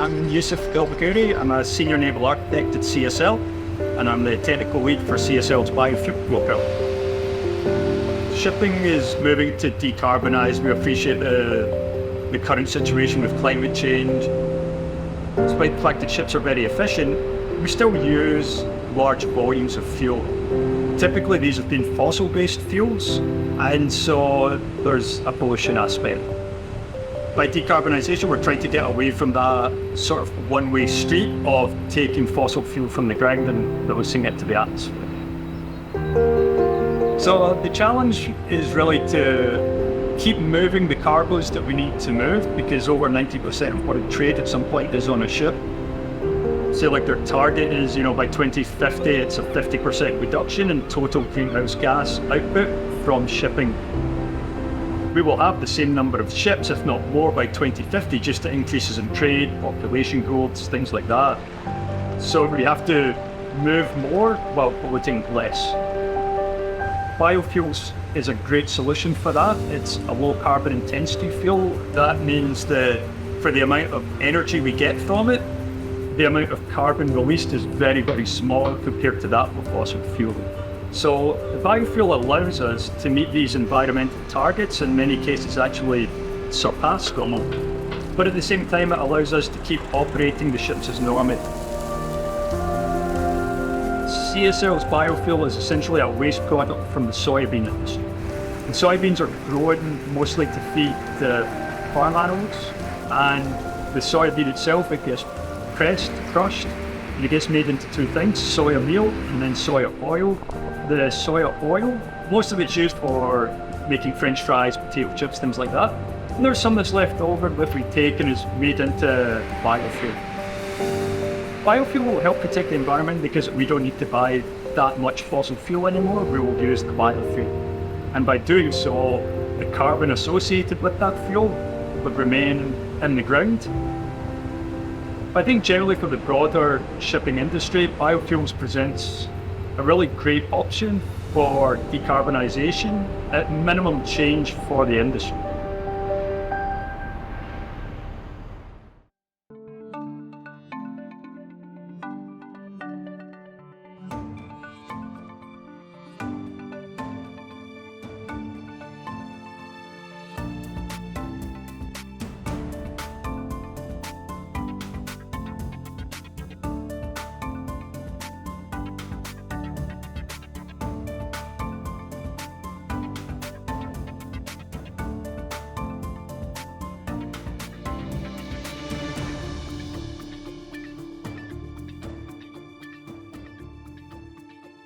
I'm Yousef El Bagoury. I'm a senior naval architect at CSL, and I'm the technical lead for CSL's biofuel program. Shipping is moving to decarbonise. We appreciate the current situation with climate change. Despite the fact that ships are very efficient, we still use large volumes of fuel. Typically, these have been fossil-based fuels, and so there's a pollution aspect. By decarbonisation, we're trying to get away from that sort of one-way street of taking fossil fuel from the ground and releasing it to the atmosphere. So the challenge is really to keep moving the cargoes that we need to move, because over 90% of what we trade at some point is on a ship. Say like their target is, by 2050, it's a 50% reduction in total greenhouse gas output from shipping. We will have the same number of ships, if not more, by 2050, just to increases in trade, population growth, things like that. So we have to move more while polluting less. Biofuels is a great solution for that. It's a low carbon intensity fuel. That means that for the amount of energy we get from it, the amount of carbon released is very, very small compared to that of fossil fuel. So the biofuel allows us to meet these environmental targets, in many cases actually surpass them. But at the same time, it allows us to keep operating the ships as normal. CSL's biofuel is essentially a waste product from the soybean industry. And soybeans are grown mostly to feed the farm animals, and the soybean itself, it gets pressed, crushed, and it gets made into two things: soya meal and then soya oil. The soya oil, most of it's used for making French fries, potato chips, things like that. And there's some that's left over that we take and is made into biofuel. Biofuel will help protect the environment because we don't need to buy that much fossil fuel anymore. We will use the biofuel. And by doing so, the carbon associated with that fuel would remain in the ground. I think generally for the broader shipping industry, biofuels presents a really great option for decarbonisation at minimum change for the industry.